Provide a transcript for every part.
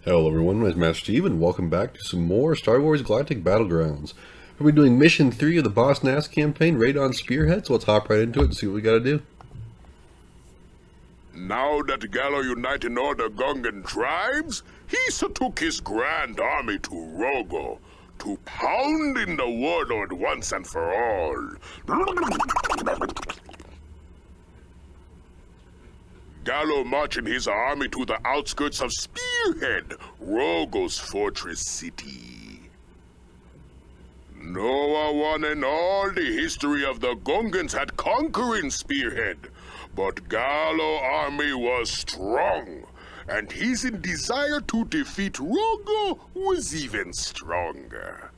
Hello everyone, my name is Master Steve, and welcome back to some more Star Wars Galactic Battlegrounds. We're doing Mission 3 of the Boss Nass campaign, Raid on Spearhead, so let's hop right into it and see what we gotta do. Now that Gallo united all the Gungan tribes, he took his grand army to Rogo to pound in the warlord once and for all. Gallo marching his army to the outskirts of Spearhead, Rogo's fortress city. No one in all the history of the Gungans had conquering Spearhead, but Gallo army was strong, and his desire to defeat Rogo was even stronger.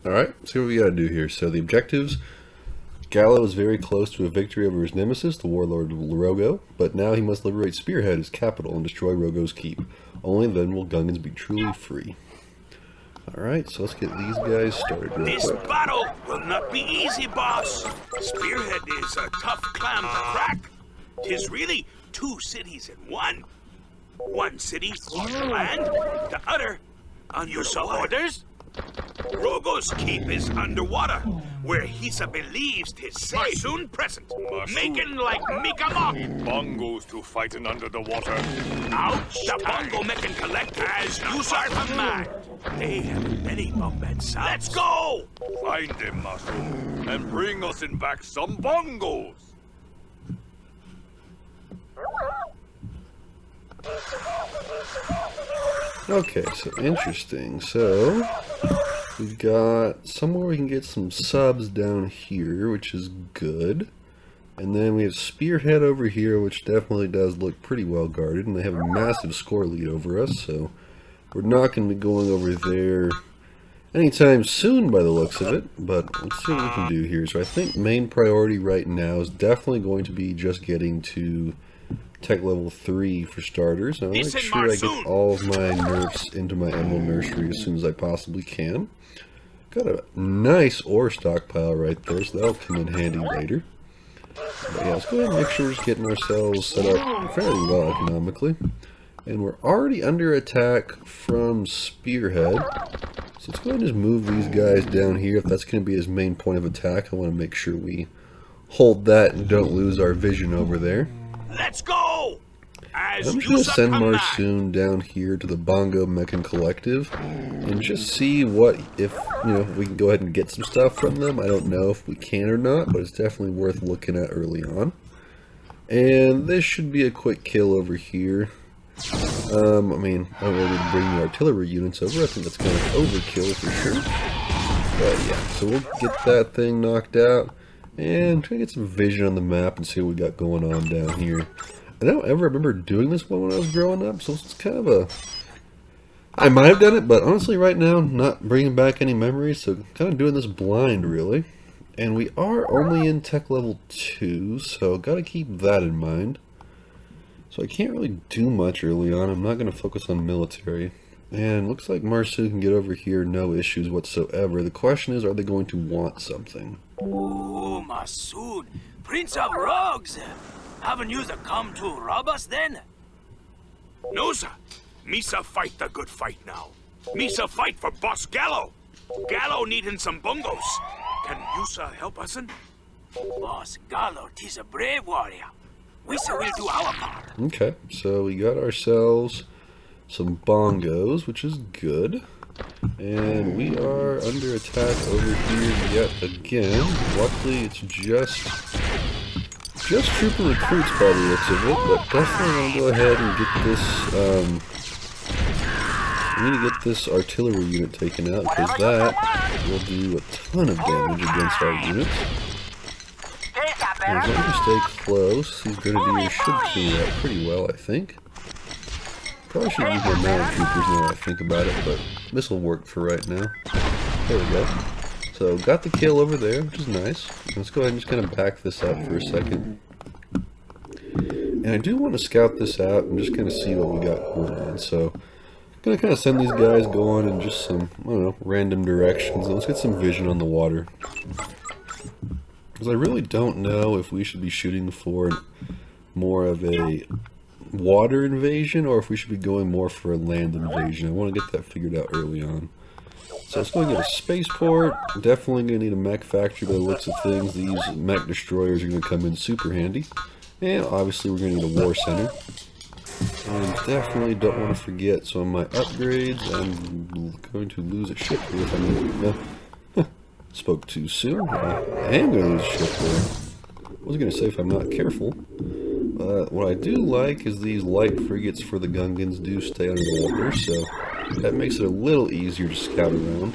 Alright, let's see what we gotta do here. So the objectives: Gallo is very close to a victory over his nemesis, the warlord Rogo, but now he must liberate Spearhead, his capital, and destroy Rogo's keep. Only then will Gungans be truly free. Alright, so let's get these guys started real This quick. battle will not be easy, boss. Spearhead is a tough clam to crack. 'Tis really two cities in one. One city on the land, the other on your orders. Rogo's keep is underwater, where Hisa believes 'tis safe. Soon present, making like Mikamok. Bongos to fighting under the water. Ouch! The bongo making collect as you are command. They have many bombets. Let's go! Find them, Masu, and bring us in back some bongos. Okay, so interesting. So we've got somewhere we can get some subs down here, which is good. And then we have Spearhead over here, which definitely does look pretty well guarded, and they have a massive score lead over us, so we're not going to be going over there anytime soon by the looks of it, but let's see what we can do here. So I think main priority right now is definitely going to be just getting to Tech level 3 for starters. I'll make sure I get all of my nerfs into my Emerald Nursery as soon as I possibly can. Got a nice ore stockpile right there, so that'll come in handy later. But yeah, let's go ahead and make sure we're just getting ourselves set up fairly well economically. And we're already under attack from Spearhead. So let's go ahead and just move these guys down here. If that's going to be his main point of attack, I want to make sure we hold that and don't lose our vision over there. Let's go! As I'm just going to send Marsoon down here to the Bongo Mechan Collective and just see what, if, we can go ahead and get some stuff from them. I don't know if we can or not, but it's definitely worth looking at early on. And this should be a quick kill over here. I don't really need to bring the artillery units over. I think that's kind of overkill for sure. But yeah, so we'll get that thing knocked out and try to get some vision on the map and see what we got going on down here. I don't ever remember doing this one when I was growing up, so it's kind of a... I might have done it, but honestly right now, not bringing back any memories, so kind of doing this blind, really. And we are only in Tech level 2, so gotta keep that in mind. So I can't really do much early on. I'm not going to focus on military. And looks like Marsoon can get over here, no issues whatsoever. The question is, are they going to want something? Oh, Masood, Prince of Rogues. Haven't you come to rob us then? No, sir. Misa fight the good fight now. Misa fight for Boss Gallo. Gallo needing some bongos. Can you, sir, help us? Boss Gallo, 'tis a brave warrior. We will do our part. Okay, so we got ourselves some bongos, which is good. And we are under attack over here yet again. Luckily, it's just trooper recruits by the looks of it, but definitely want to go ahead and get this, we need to get this artillery unit taken out, because that will do a ton of damage against our units. As long as we stay close, these grenadiers should clean it up pretty well, I think. Probably should use my mounted troopers now that I think about it, but this will work for right now. There we go. So, got the kill over there, which is nice. Let's go ahead and just kind of back this up for a second. And I do want to scout this out and just kind of see what we got going on. So, I'm going to kind of send these guys going in just some, I don't know, random directions. And let's get some vision on the water. Because I really don't know if we should be shooting for more of a water invasion or if we should be going more for a land invasion. I want to get that figured out early on. So let's go and get a spaceport. Definitely going to need a mech factory by the looks of things. These mech destroyers are going to come in super handy. And obviously we're going to need a war center. And definitely don't want to forget some of my upgrades. I'm going to lose a ship here if I'm spoke too soon. I am going to lose a ship there. I was going to say if I'm not careful. What I do like is these light frigates for the Gungans do stay under the water, so that makes it a little easier to scout around.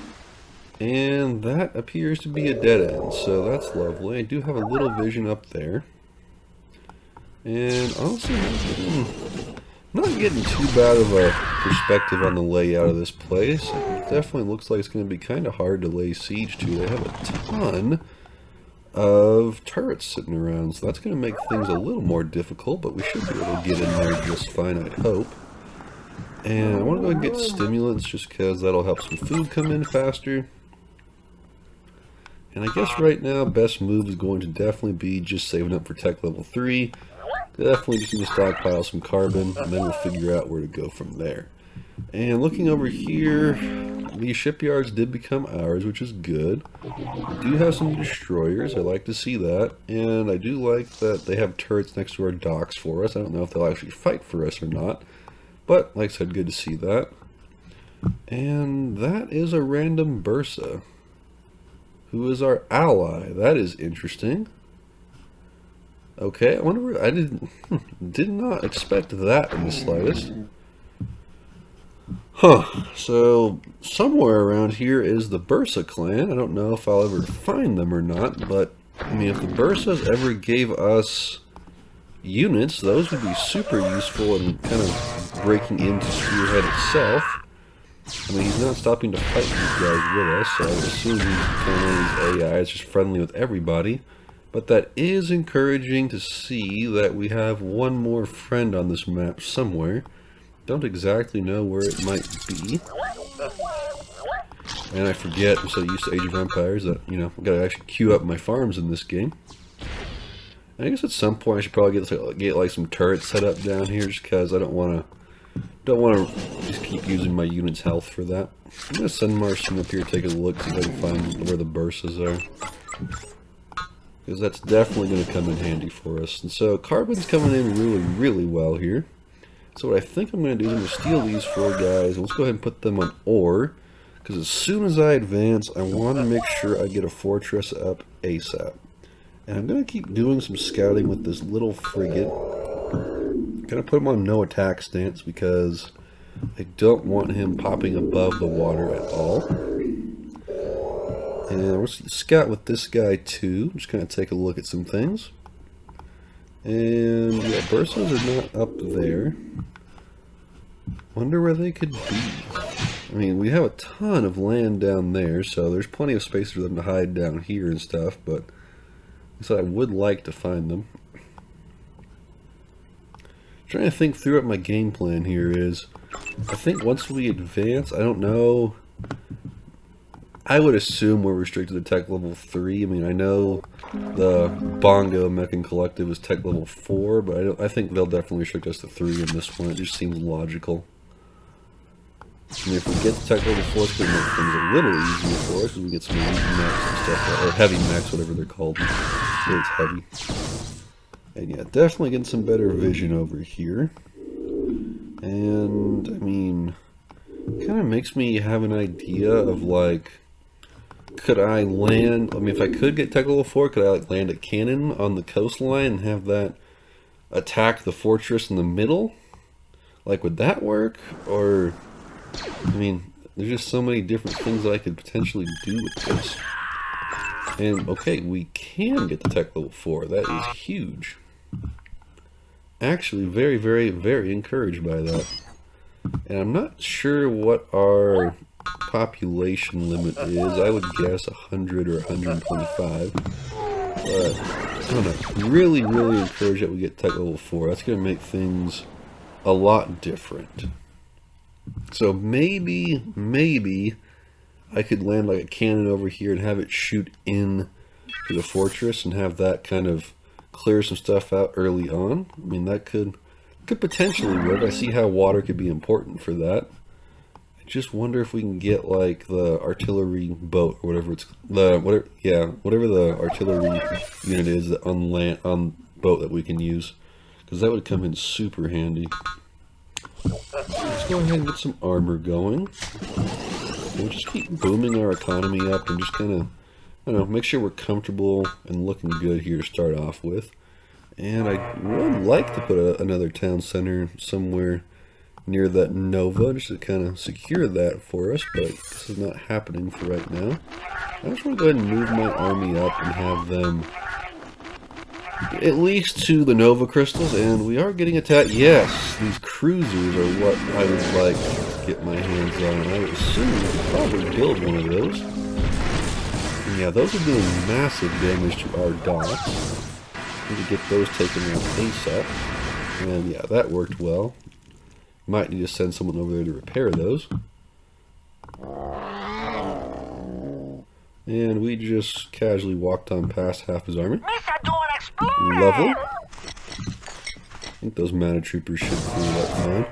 And that appears to be a dead end, so that's lovely. I do have a little vision up there. And honestly, not getting too bad of a perspective on the layout of this place. It definitely looks like it's going to be kind of hard to lay siege to. They have a ton of turrets sitting around, so that's going to make things a little more difficult, but we should be able to get in there just fine, I'd hope. And I want to go ahead and get stimulants just because that'll help some food come in faster. And I guess right now best move is going to definitely be just saving up for tech level 3. Definitely just need to stockpile some carbon, and then we'll figure out where to go from there. And looking over here, these shipyards did become ours, which is good. We do have some destroyers, I like to see that. And I do like that they have turrets next to our docks for us. I don't know if they'll actually fight for us or not. But, like I said, good to see that. And that is a random Bursa, who is our ally. That is interesting. Okay, I wonder, I did not expect that in the slightest. Huh, so somewhere around here is the Bursa clan. I don't know if I'll ever find them or not, but I mean, if the Bursas ever gave us units, those would be super useful in kind of breaking into Spearhead itself. I mean, he's not stopping to fight these guys with us, so I would assume he's kind of one of these AIs just friendly with everybody. But that is encouraging to see that we have one more friend on this map somewhere. Don't exactly know where it might be. And I forget, I'm so used to Age of Empires that, you know, I've got to actually queue up my farms in this game. And I guess at some point I should probably get like some turrets set up down here just because I don't want to just keep using my unit's health for that. I'm going to send Marcin up here to take a look, see if I can find where the Bursas are. Because that's definitely going to come in handy for us. And so carbon's coming in really, really well here. So what I think I'm going to do is I'm going to steal these 4 guys. And let's go ahead and put them on ore. Because as soon as I advance, I want to make sure I get a fortress up ASAP. And I'm going to keep doing some scouting with this little frigate. I'm going to put him on no attack stance because I don't want him popping above the water at all. And we're going to scout with this guy too. Just kind of take a look at some things. And yeah, Bursas are not up there. Wonder where they could be. I mean, we have a ton of land down there, so there's plenty of space for them to hide down here and stuff, but so I would like to find them. Trying to think through what my game plan here is. I think once we advance, I don't know. I would assume we're restricted to tech level 3. I mean, I know the Bongo Mechan Collective is tech level 4, but I think they'll definitely restrict us to 3 in this one. It just seems logical. I mean, if we get to tech level 4, it's going to make things a little easier for us, because we get some elite mechs and stuff, or heavy mechs, whatever they're called. It's heavy. And yeah, definitely getting some better vision over here. And, I mean, it kind of makes me have an idea of, like, could I land, I mean, if I could get tech level 4, could I, like, land a cannon on the coastline and have that attack the fortress in the middle? Like, would that work? Or, I mean, there's just so many different things that I could potentially do with this. And, okay, we can get the tech level 4. That is huge. Actually, very, very, very encouraged by that. And I'm not sure what our population limit is. I would guess 100 or 125. But, I don't know. Really, really encouraged that we get tech level 4. That's going to make things a lot different. So maybe I could land like a cannon over here and have it shoot in to the fortress and have that kind of clear some stuff out early on. I mean, that could Could potentially work. I see how water could be important for that. I just wonder if we can get like the artillery boat or whatever it's whatever the artillery unit is that on boat that we can use, because that would come in super handy. Let's go ahead and get some armor going. We'll just keep booming our economy up and just kind of, I don't know, make sure we're comfortable and looking good here to start off with. And I would like to put another town center somewhere near that Nova, just to kind of secure that for us, but this is not happening for right now. I just want to go ahead and move my army up and have them at least to the Nova crystals, and we are getting attacked. Yes, these cruisers are what I would like to get my hands on. I would assume we could probably build one of those. And yeah, those are doing massive damage to our docks. Need to get those taken out ASAP. And yeah, that worked well. Might need to send someone over there to repair those. And we just casually walked on past half his army. Level. I think those mounted troopers should clean it up fine.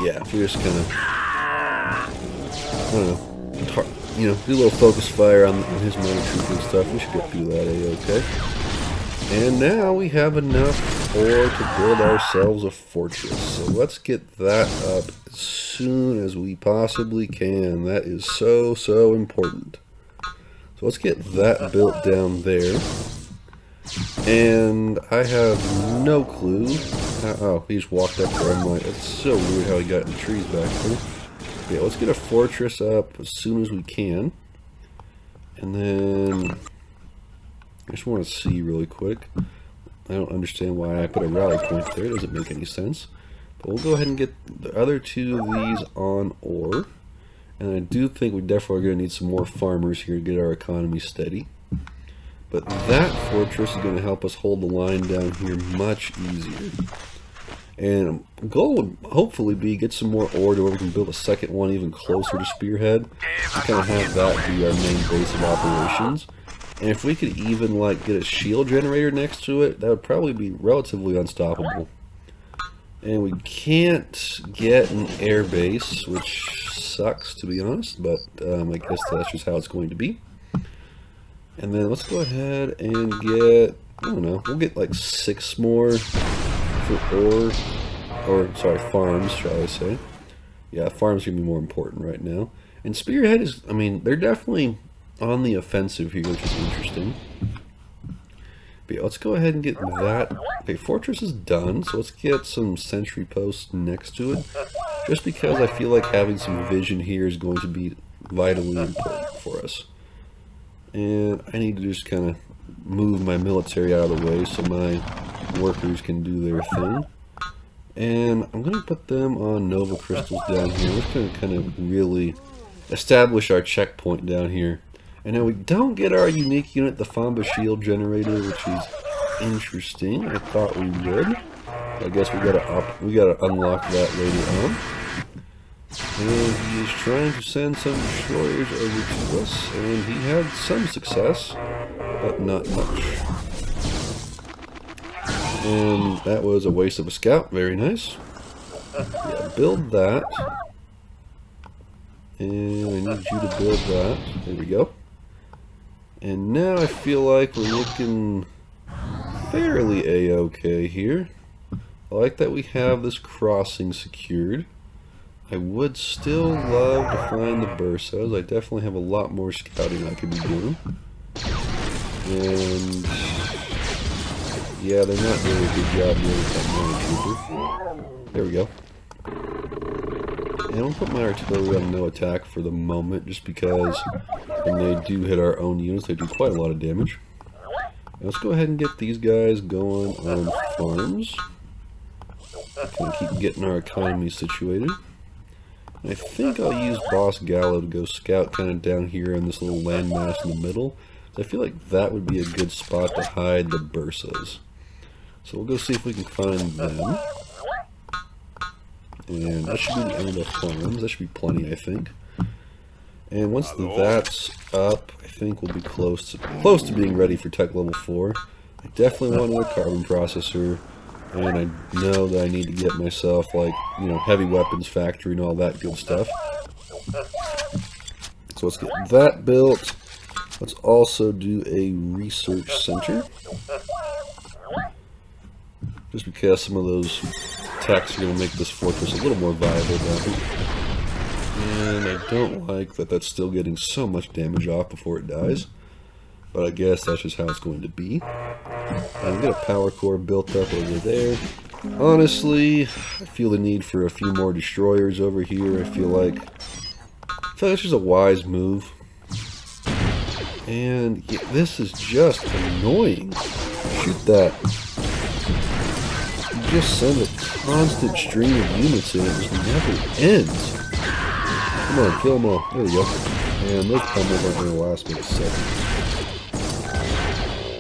Yeah, if we just kind of, I don't know, do a little focus fire on his mounted trooper and stuff, we should get through that A-okay. And now we have enough ore to build ourselves a fortress. So let's get that up as soon as we possibly can. That is so, so important. So let's get that built down there. And I have no clue. Oh, he just walked up there. I'm like, it's so weird how he got in the trees back there. Yeah, let's get a fortress up as soon as we can. And then I just want to see really quick. I don't understand why I put a rally point there. It doesn't make any sense. But we'll go ahead and get the other two of these on ore. And I do think we definitely are going to need some more farmers here to get our economy steady. But that fortress is going to help us hold the line down here much easier. And the goal would hopefully be get some more ore to where we can build a second one even closer to Spearhead. And kind of have that be our main base of operations. And if we could even like get a shield generator next to it, that would probably be relatively unstoppable. And we can't get an air base, which sucks to be honest, but I guess that's just how it's going to be. And then let's go ahead and get, I don't know, we'll get like 6 more for farms, shall I say. Yeah, farms are going to be more important right now. And Spearhead is, I mean, they're definitely on the offensive here, which is interesting. But yeah, let's go ahead and get that. Okay, fortress is done, so let's get some sentry posts next to it. Just because I feel like having some vision here is going to be vitally important for us. And I need to just kind of move my military out of the way so my workers can do their thing. And I'm going to put them on Nova crystals down here. We're going to kind of really establish our checkpoint down here. And now we don't get our unique unit, the Famba shield generator, which is interesting. I thought we would. I guess we gotta unlock that later on. And he is trying to send some destroyers over to us, and he had some success, but not much. And that was a waste of a scout. Very nice. Yeah, build that. And I need you to build that. There we go. And now I feel like we're looking fairly a-okay here. I like that we have this crossing secured. I would still love to find the Bursos. I definitely have a lot more scouting I could be doing. And yeah, they're not doing a good job doing that mining trooper. There we go. And I'll put my artillery on no attack for the moment, just because when they do hit our own units, they do quite a lot of damage. Now let's go ahead and get these guys going on farms. Kind of keep getting our economy situated. And I think I'll use Boss Gallo to go scout kind of down here in this little landmass in the middle. I feel like that would be a good spot to hide the Bursas. So we'll go see if we can find them. And that should be the end of the farms. That should be plenty, I think. And once that's up, I think we'll be close to being ready for tech level 4. I definitely want another carbon processor. And I know that I need to get myself, like, you know, heavy weapons factory and all that good stuff. So let's get that built. Let's also do a research center. Just because some of those attacks are going to make this fortress a little more viable down here. And I don't like that that's still getting so much damage off before it dies. But I guess that's just how it's going to be. I've got a power core built up over there. Honestly, I feel the need for a few more destroyers over here. I feel like that's just a wise move. And yeah, this is just annoying. Shoot that. You just send a constant stream of units in. It just never ends. Come on, kill them all. There we go. And those pummels aren't going to last but a second.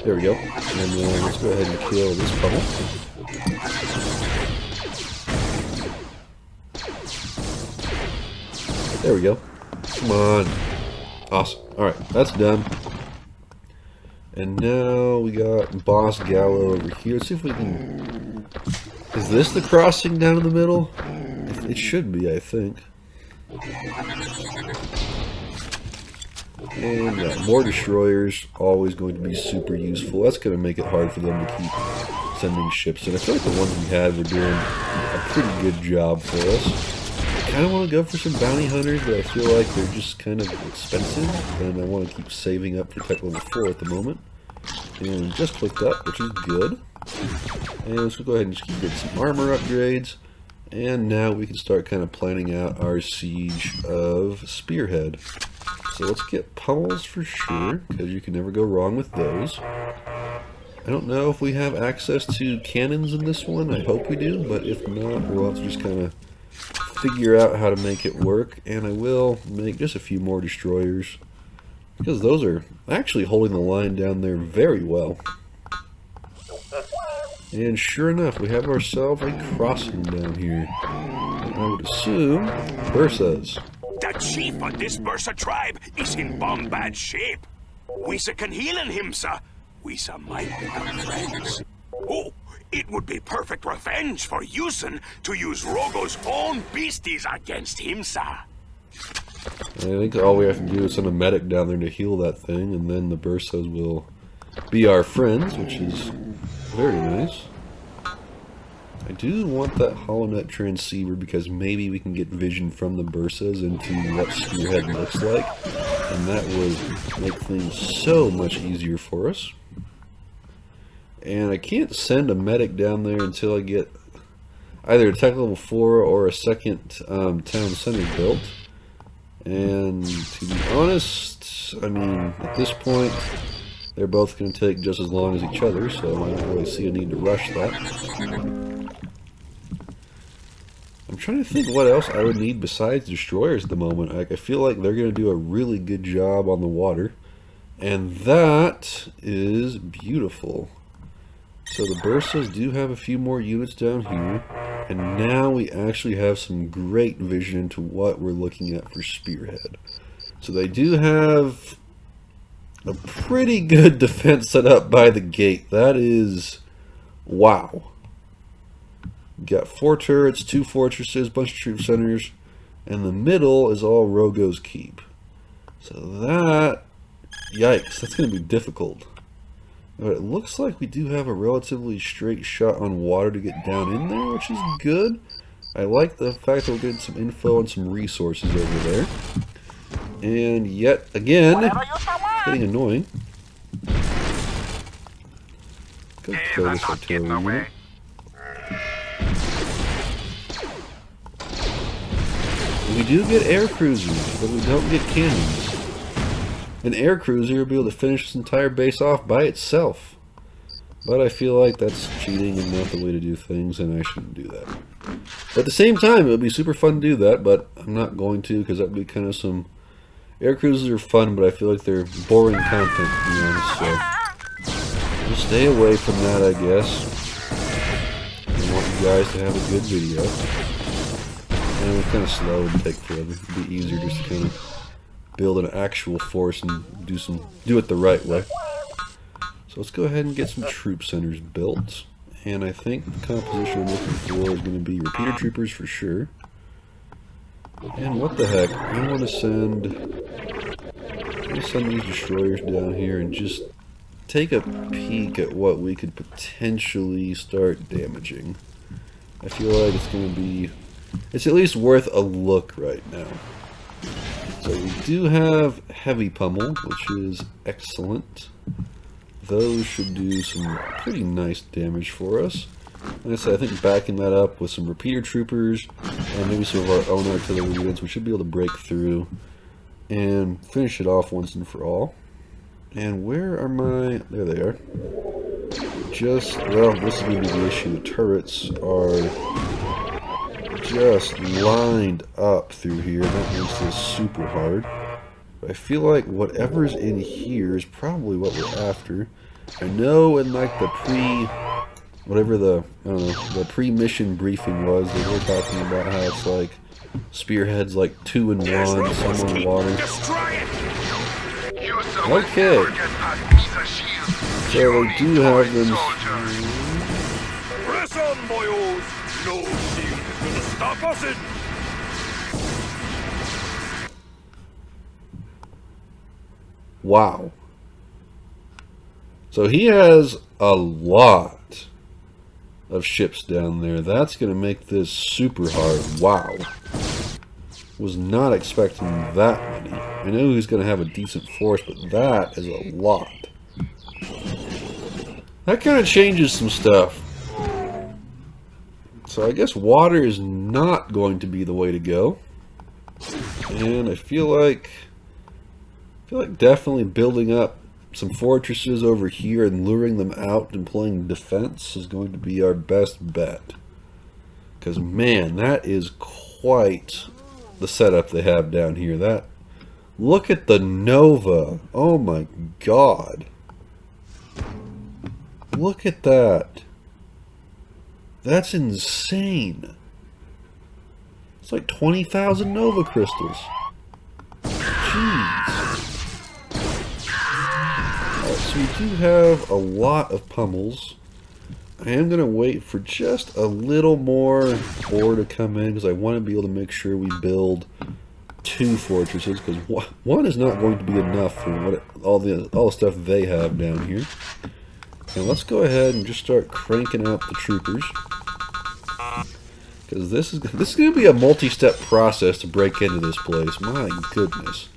There we go. And then let's go ahead and kill this pummel. There we go. Come on. Awesome. Alright, that's done. And now we got Boss Gallo over here. Let's see if we can... Is this the crossing down in the middle? It should be, I think. And yeah, more destroyers, always going to be super useful. That's going to make it hard for them to keep sending ships in. I feel like the ones we had were doing a pretty good job for us. I kind of want to go for some bounty hunters, but I feel like they're just kind of expensive, and I want to keep saving up for tech level 4 at the moment. And just clicked up, which is good. And let's go ahead and just keep getting some armor upgrades. And now we can start kind of planning out our siege of Spearhead. So let's get pummels for sure, because you can never go wrong with those. I don't know if we have access to cannons in this one. I hope we do, but if not, we'll have to just kind of figure out how to make it work. And I will make just a few more destroyers, because those are actually holding the line down there very well. And sure enough, we have ourselves a crossing down here. And I would assume Bursas. The chief of this Bursa tribe is in bomb bad shape. Weesa can heal in him, sir. Weesa might become friends. Oh, it would be perfect revenge for Yusen to use Rogo's own beasties against him, sir. I think all we have to do is send a medic down there to heal that thing, and then the Bursas will be our friends, which is very nice. I do want that HoloNet transceiver because maybe we can get vision from the Bursas into what Spearhead looks like, and that would make things so much easier for us. And I can't send a medic down there until I get either a tech level 4 or a second town center built. And to be honest, I mean, at this point, they're both going to take just as long as each other, so I don't really see a need to rush that. I'm trying to think what else I would need besides destroyers at the moment. Like, I feel like they're going to do a really good job on the water, and that is beautiful. So the Bursas do have a few more units down here, and now we actually have some great vision into what we're looking at for Spearhead. So they do have a pretty good defense set up by the gate. That is, wow. Got 4 turrets, 2 fortresses, bunch of troop centers, and the middle is all Rogo's Keep. So that, yikes, that's going to be difficult. But it looks like we do have a relatively straight shot on water to get down in there, which is good. I like the fact that we're getting some info and some resources over there. And yet again, it's getting annoying. Go kill this artillery unit. We do get air cruisers, but we don't get cannons. An air cruiser will be able to finish this entire base off by itself. But I feel like that's cheating and not the way to do things, and I shouldn't do that. But at the same time, it would be super fun to do that, but I'm not going to, because that would be kind of some... Air cruisers are fun, but I feel like they're boring content, to be honest, so... We'll stay away from that, I guess. I want you guys to have a good video. And it's kind of slow and take forever. It'd be easier just to kind of build an actual force and do it the right way. So let's go ahead and get some troop centers built. And I think the composition I'm looking for is going to be repeater troopers for sure. And what the heck, I want to send these destroyers down here and just take a peek at what we could potentially start damaging. I feel like it's at least worth a look right now. So we do have heavy pummel, which is excellent. Those should do some pretty nice damage for us. Like I said, I think backing that up with some repeater troopers and maybe some of our own artillery units, we should be able to break through and finish it off once and for all. And where are my... there they are. Well, this is going to be the issue. The turrets are just lined up through here. That makes this super hard. But I feel like whatever's in here is probably what we're after. I know in like the the pre-mission briefing was, they were talking about how it's like Spearhead's like 2 in 1, some on water. Okay. So they do have them. Press on, boyos! No shield is gonna stop us in! Wow. So he has a lot of ships down there. That's going to make this super hard. Wow. Was not expecting that many. I know he's going to have a decent force, but that is a lot. That kind of changes some stuff. So I guess water is not going to be the way to go. And I feel like definitely building up some fortresses over here and luring them out and playing defense is going to be our best bet. Because man, that is quite the setup they have down here. Look at the Nova. Oh my god. Look at that. That's insane. It's like 20,000 Nova crystals. Jeez. So we do have a lot of pummels. I am going to wait for just a little more ore to come in because I want to be able to make sure we build 2 fortresses, because one is not going to be enough for all the stuff they have down here. And let's go ahead and just start cranking out the troopers, because this is going to be a multi-step process to break into this place. My goodness.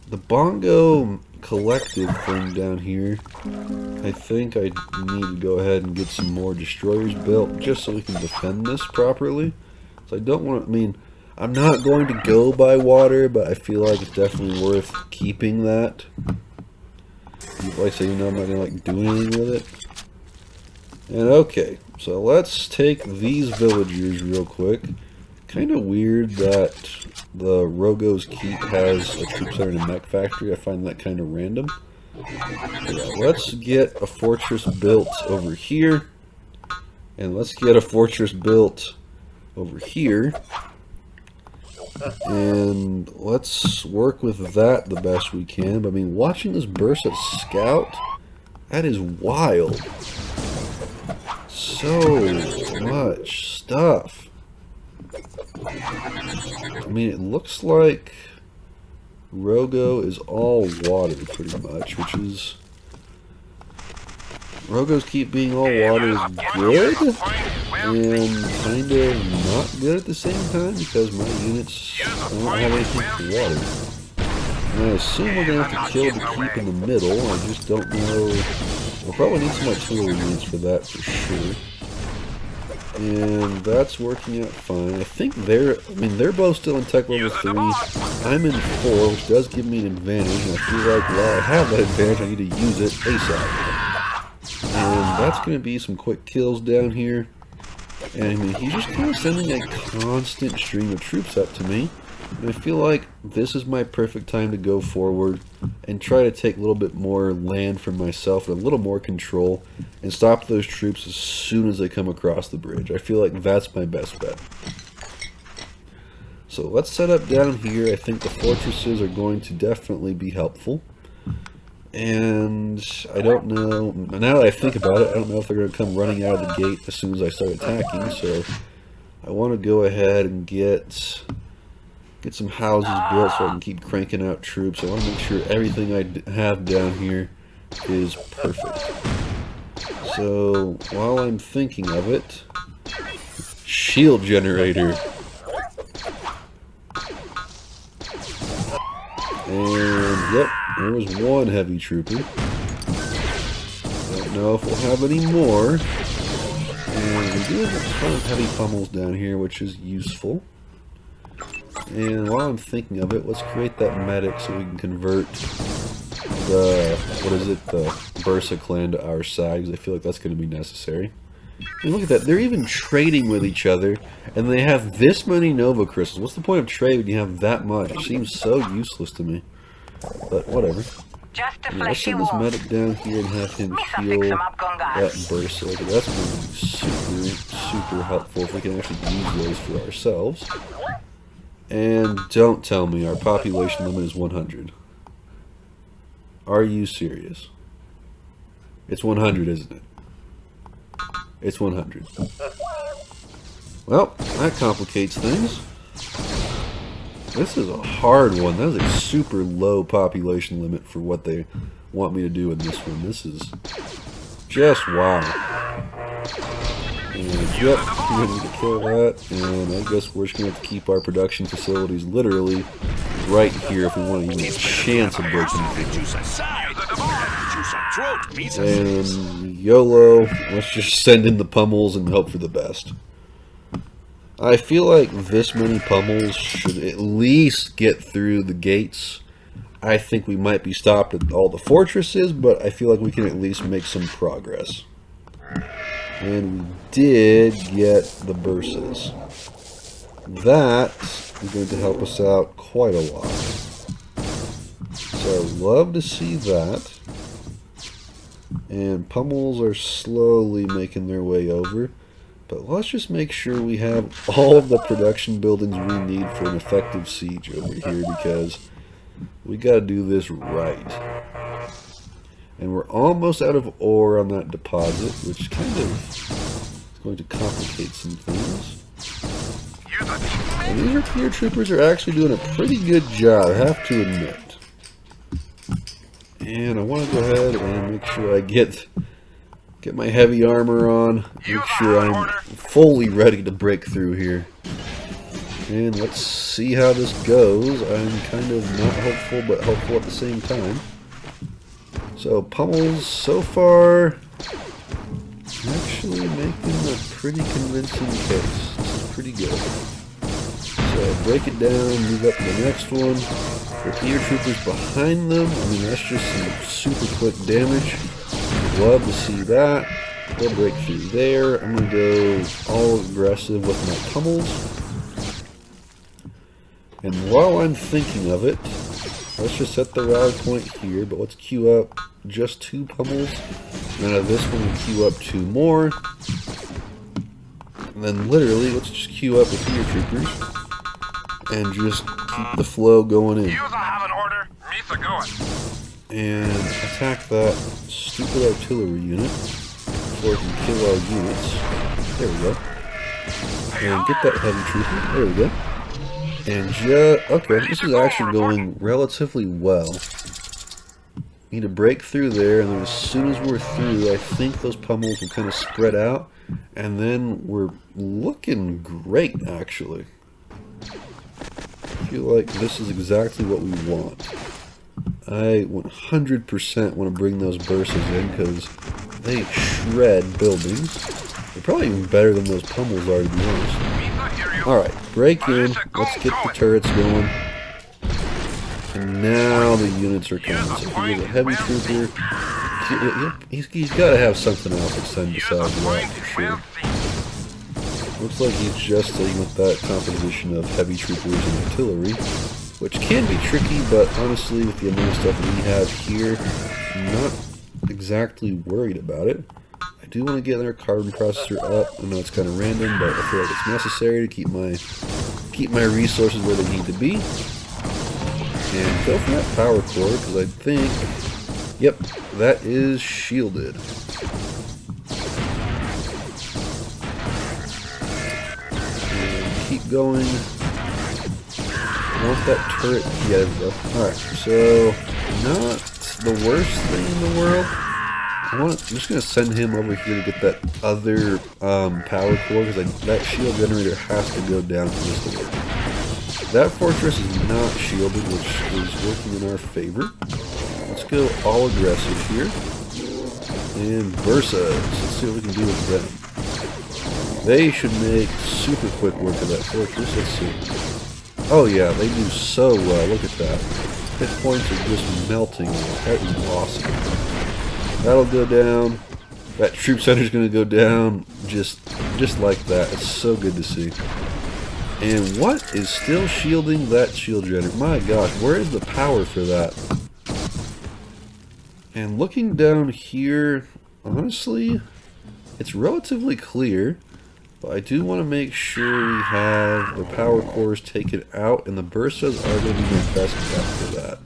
The Bongo collective thing down here, I think I need to go ahead and get some more destroyers built just so we can defend this properly. So I don't want to, I'm not going to go by water, but I feel like it's definitely worth keeping that. Like I say, I'm not going to do anything with it. And okay, so let's take these villagers real quick. Kind of weird that the Rogo's Keep has a troop center and a mech factory. I find that kind of random. But yeah, let's get a fortress built over here. And let's get a fortress built over here. And let's work with that the best we can. But watching this burst at Scout, that is wild. So much stuff. It looks like Rogo is all water pretty much, which is... Rogo's Keep being all water is good, and kind of not good at the same time, because my units don't have anything for water. And I assume we're going to have to kill the Keep in the middle. I just don't know. We'll probably need some artillery units for that for sure. And that's working out fine. I think they're both still in tech level 3. I'm in 4, which does give me an advantage, and I feel like while I have that advantage, I need to use it ASAP. And that's going to be some quick kills down here. And he's just kind of sending a constant stream of troops up to me. And I feel like this is my perfect time to go forward and try to take a little bit more land for myself and a little more control and stop those troops as soon as they come across the bridge. I feel like that's my best bet. So let's set up down here. I think the fortresses are going to definitely be helpful. And I don't know, now that I think about it, I don't know if they're going to come running out of the gate as soon as I start attacking, so I want to go ahead and get some houses built so I can keep cranking out troops. I want to make sure everything I have down here is perfect. So while I'm thinking of it, shield generator. And yep, there was one heavy trooper. Don't know if we'll have any more. And we do have a ton of heavy pummels down here, which is useful. And while I'm thinking of it, let's create that medic so we can convert the, the Bursa clan to our side, because I feel like that's going to be necessary. And look at that, they're even trading with each other, and they have this many Nova Crystals. What's the point of trade when you have that much? It seems so useless to me. But whatever. Let's send this medic down here and have him heal that Bursa. That's going to be super helpful if we can actually use those for ourselves. And don't tell me our population limit is 100. Are you serious? It's 100, isn't it? It's 100. Well, that complicates things. This is a hard one. That is a super low population limit for what they want me to do in this one. This is just wow. And yep, we need to kill that. And I guess we're just going to have to keep our production facilities literally right here if we want to even a chance of breaking through. And YOLO, let's just send in the pummels and hope for the best. I feel like this many pummels should at least get through the gates. I think we might be stopped at all the fortresses, but I feel like we can at least make some progress. And we did get the Bursas. That is going to help us out quite a lot. So I'd love to see that. And pummels are slowly making their way over. But let's just make sure we have all of the production buildings we need for an effective siege over here, because we got to do this right. And we're almost out of ore on that deposit, which kind of is going to complicate some these repair troopers are actually doing a pretty good job, I have to admit. And I want to go ahead and make sure I get my heavy armor on, make sure I'm fully ready to break through here. And let's see how this goes. I'm kind of not hopeful, but hopeful at the same time. So pummels so far actually making a pretty convincing case. This is pretty good. So break it down, move up to the next one. Repair troopers behind them. I mean, that's just some super quick damage. Love to see that. We'll break through there. I'm going to go all aggressive with my pummels. And while I'm thinking of it, let's just set the rally point here, but let's queue up just 2 pummels. And out of this one, we'll queue up 2 more. And then literally, let's just queue up repair troopers and just keep the flow going in. And attack that stupid artillery unit before we can kill our units. There we go. And get that heavy trooper. There we go. And okay, this is actually going relatively well. Need to break through there, and then as soon as we're through, I think those pummels will kind of spread out, and then we're looking great, actually. I feel like this is exactly what we want. I 100% want to bring those Bursas in, because they shred buildings. They're probably even better than those pummels are, to be honest. Alright, break in. Let's get the turrets going. And now the units are coming. So here's a heavy trooper. He's got to have something else to send besides that, for sure. Looks like he's just staying with that composition of heavy troopers and artillery, which can be tricky, but honestly, with the amount of stuff we have here, I'm not exactly worried about it. I do want to get their carbon processor up. I know it's kind of random, but I feel like it's necessary to keep my resources where they need to be. And go for that power core, because I think, Yep, that is shielded. And keep going. I want that turret. Yeah, there we go. Alright, so not the worst thing in the world. I'm just going to send him over here to get that other power core, because that shield generator has to go down for this to work. That fortress is not shielded, which is working in our favor. Let's go all aggressive here. And Bursas. Let's see what we can do with them. They should make super quick work of that fortress. Let's see. Oh yeah, they do so well. Look at that. Hit points are just melting. That is awesome. That'll go down. That troop center is going to go down just like that. It's so good to see. And what is still shielding that shield generator? My gosh, where is the power for that? And looking down here, honestly, it's relatively clear. But I do want to make sure we have the power cores taken out, and the burstas are going to be my best bet for that.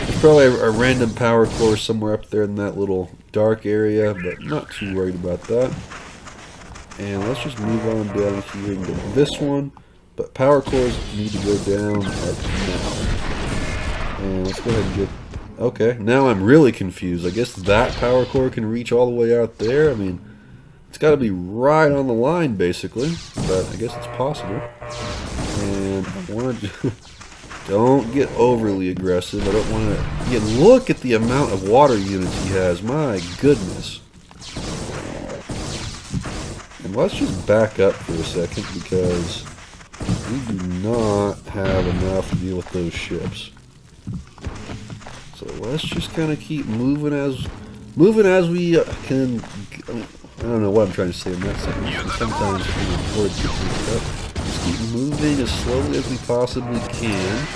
There's probably a random power core somewhere up there in that little dark area, but not too worried about that. And let's just move on down here and get this one. But power cores need to go down at now. And let's go ahead and get... Okay, now I'm really confused. I guess that power core can reach all the way out there. I mean, it's got to be right on the line, basically. But I guess it's possible. And I want to... Don't get overly aggressive. I don't want to... Yeah, look at the amount of water units he has. My goodness. And let's just back up for a second, because we do not have enough to deal with those ships. So let's just kind of keep moving as we can. I don't know what I'm trying to say in that sentence. Sometimes we record stuff. Just keep moving as slowly as we possibly can,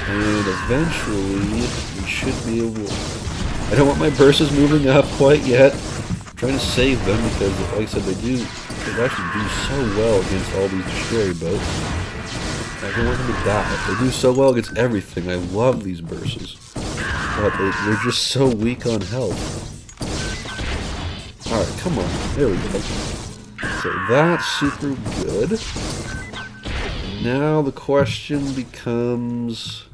and eventually we should be able. I don't want my bursas moving up quite yet. I'm trying to save them because, like I said, they actually do so well against all these destroyer boats. I don't want them to die. They do so well against everything. I love these bursas, but they're just so weak on health. Alright, come on. There we go. So that's super good. Now the question becomes,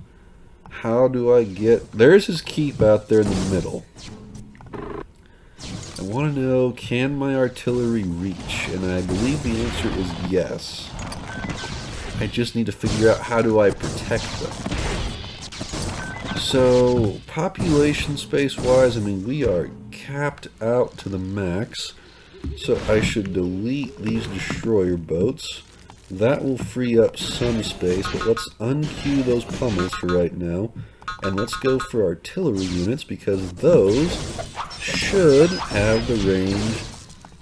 how do I get... There's his keep out there in the middle. I want to know, can my artillery reach? And I believe the answer is yes. I just need to figure out, how do I protect them? So, population space-wise, I mean, we are capped out to the max. So I should delete these destroyer boats. That will free up some space, but let's unqueue those pummels for right now. And let's go for artillery units, because those should have the range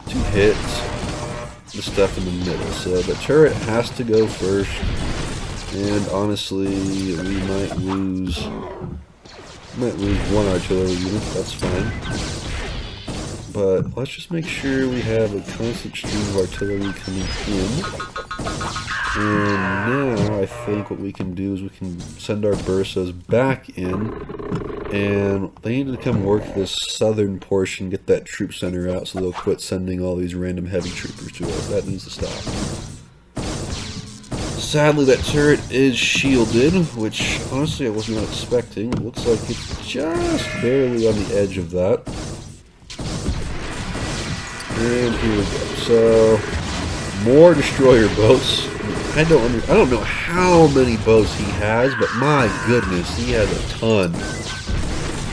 to hit the stuff in the middle. So the turret has to go first, and honestly, we might lose one artillery unit. That's fine. But let's just make sure we have a constant stream of artillery coming in. And now I think what we can do is we can send our bursas back in, and they need to come work this southern portion, get that troop center out, so they'll quit sending all these random heavy troopers to us. That needs to stop. Sadly, that turret is shielded, which honestly I was not expecting. It looks like it's just barely on the edge of that. And here we go. So, more destroyer boats. I don't know how many boats he has, but my goodness, he has a ton.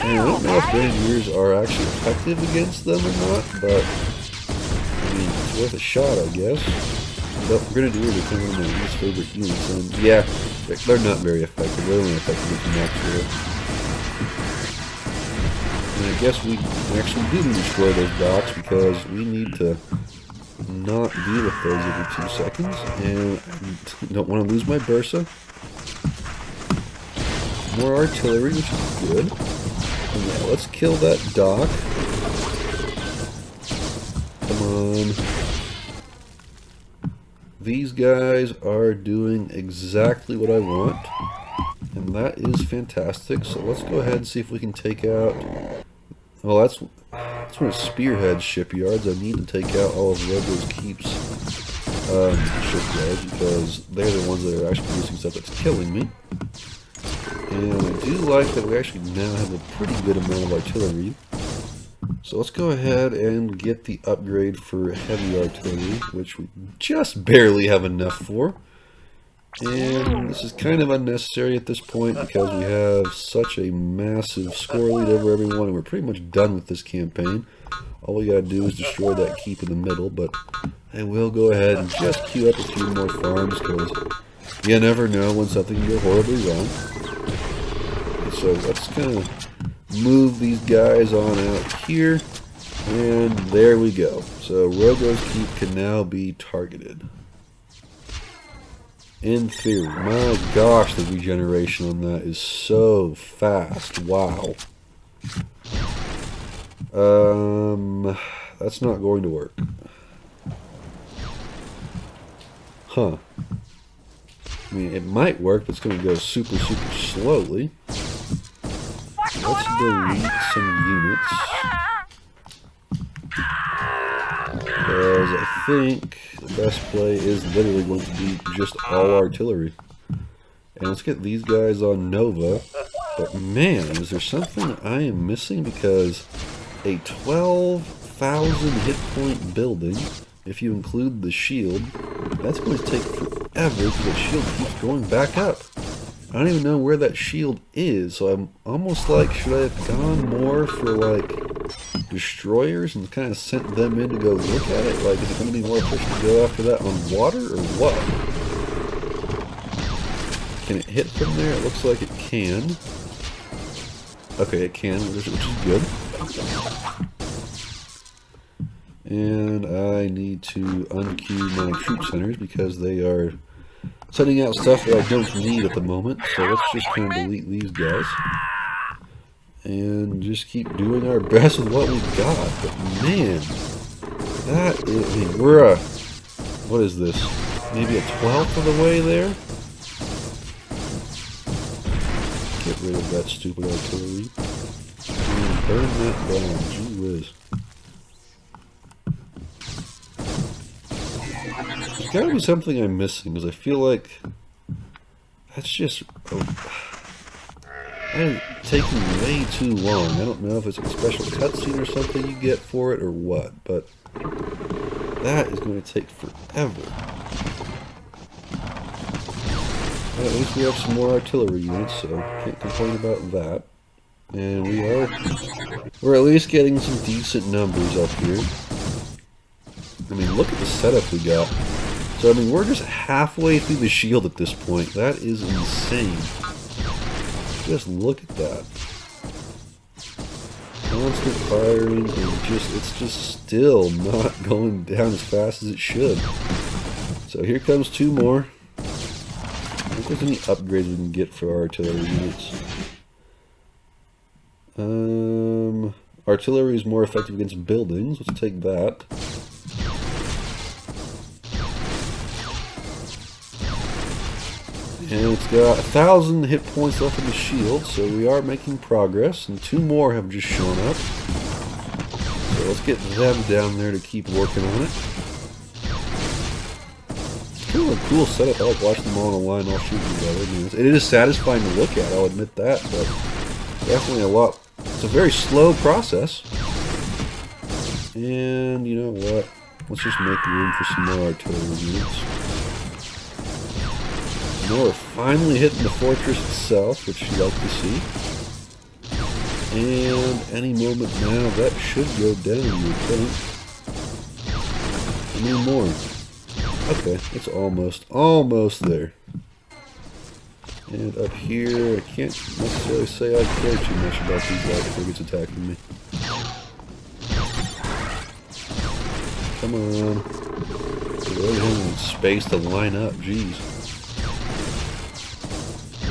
And I don't know if Grenadiers are actually effective against them or not, but I mean, it's worth a shot, I guess. But Grenadiers are kind of one of my least favorite units, and yeah, they're not very effective. They're only effective against Max. And I guess we actually do destroy those docks, because we need to not deal with those every 2 seconds, and I don't want to lose my Bursa. More artillery, which is good. And yeah, let's kill that dock. Come on. These guys are doing exactly what I want. And that is fantastic. So let's go ahead and see if we can take out... Well, that's one of Spearhead's shipyards. I need to take out all of Rogo's Keep's shipyards because they're the ones that are actually producing stuff that's killing me. And I do like that we actually now have a pretty good amount of artillery. So let's go ahead and get the upgrade for heavy artillery, which we just barely have enough for. And this is kind of unnecessary at this point because we have such a massive score lead over everyone and we're pretty much done with this campaign. All we gotta do is destroy that keep in the middle, but I will go ahead and just queue up a few more farms because you never know when something can go horribly wrong. So let's kind of move these guys on out here, and there we go. So Rogo's Keep can now be targeted. In theory. My gosh, the regeneration on that is so fast. Wow. That's not going to work. Huh. I mean, it might work, but it's going to go super, super slowly. Let's delete some units. Because I think the best play is literally going to be just all artillery. And let's get these guys on Nova. But man, is there something I am missing? Because a 12,000 hit point building, if you include the shield, that's going to take forever because the shield keeps going back up. I don't even know where that shield is, so I'm almost like, should I have gone more for like destroyers and kind of sent them in to go look at it? Like, is it going to be more efficient to go after that on water or what? Can it hit from there? It looks like it can. Okay, it can, which is good. And I need to unqueue my troop centers because they are sending out stuff that I don't need at the moment. So let's just kind of delete these guys. And just keep doing our best with what we've got. But man, that is, I mean, we're what is this? Maybe a 12th of the way there? Get rid of that stupid artillery. And burn that down. Gee whiz. There's gotta be something I'm missing, because I feel like that's just taking way too long. I don't know if it's a special cutscene or something you get for it or what, but that is going to take forever. But at least we have some more artillery units, so can't complain about that. And we're at least getting some decent numbers up here. I mean, look at the setup we got. So, I mean, we're just halfway through the shield at this point. That is insane. Just look at that. Constant firing, and it's just still not going down as fast as it should. So here comes two more. I don't think there's any upgrades we can get for our artillery units. Artillery is more effective against buildings. Let's take that. And it's got 1,000 hit points left in the shield, so we are making progress. And two more have just shown up. So let's get them down there to keep working on it. It's kind of a cool setup. I like watching them all in a line, all shooting together. I mean, it is satisfying to look at, I'll admit that, but definitely a lot. It's a very slow process. And you know what? Let's just make room for some more artillery units. Now we're finally hitting the fortress itself, which you'd like to see. And any moment now, that should go down, you would think. I need more. Okay, it's almost there. And up here, I can't necessarily say I care too much about these light frigates attacking me. Come on. We really have space to line up, jeez.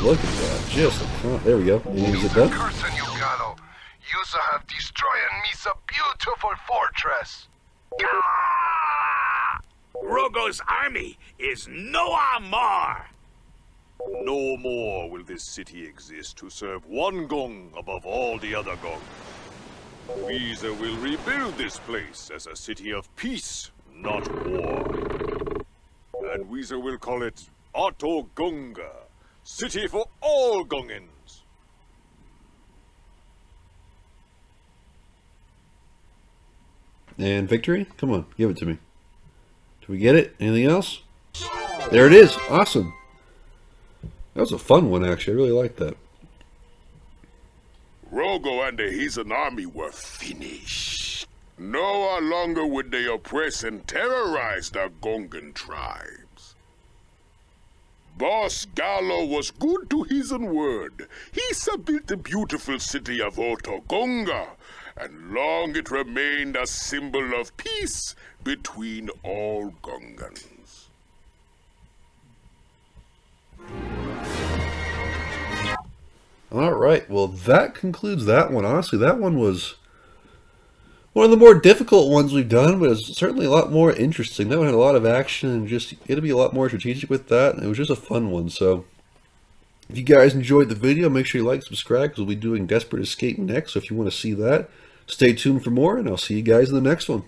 Look at that, there we go. And is it done? Cursing you, Gallo. You have destroyed me a beautiful fortress. Rogo's army is no more. No more will this city exist to serve one gong above all the other gongs. Weezer will rebuild this place as a city of peace, not war. And Weezer will call it Otto Gunga, city for all Gungans. And victory? Come on, give it to me. Do we get it? Anything else? There it is. Awesome. That was a fun one, actually. I really liked that. Rogo and his army were finished. No longer would they oppress and terrorize the Gungan tribes. Boss Gallo was good to his own word. He built the beautiful city of Otogunga, and long it remained a symbol of peace between all Gungans. Alright, well that concludes that one. Honestly, that one was one of the more difficult ones we've done, but it's certainly a lot more interesting. That one had a lot of action, and just it'll be a lot more strategic with that. It was just a fun one, so if you guys enjoyed the video, make sure you like, subscribe, because we'll be doing Desperate Escape next, so if you want to see that, stay tuned for more, and I'll see you guys in the next one.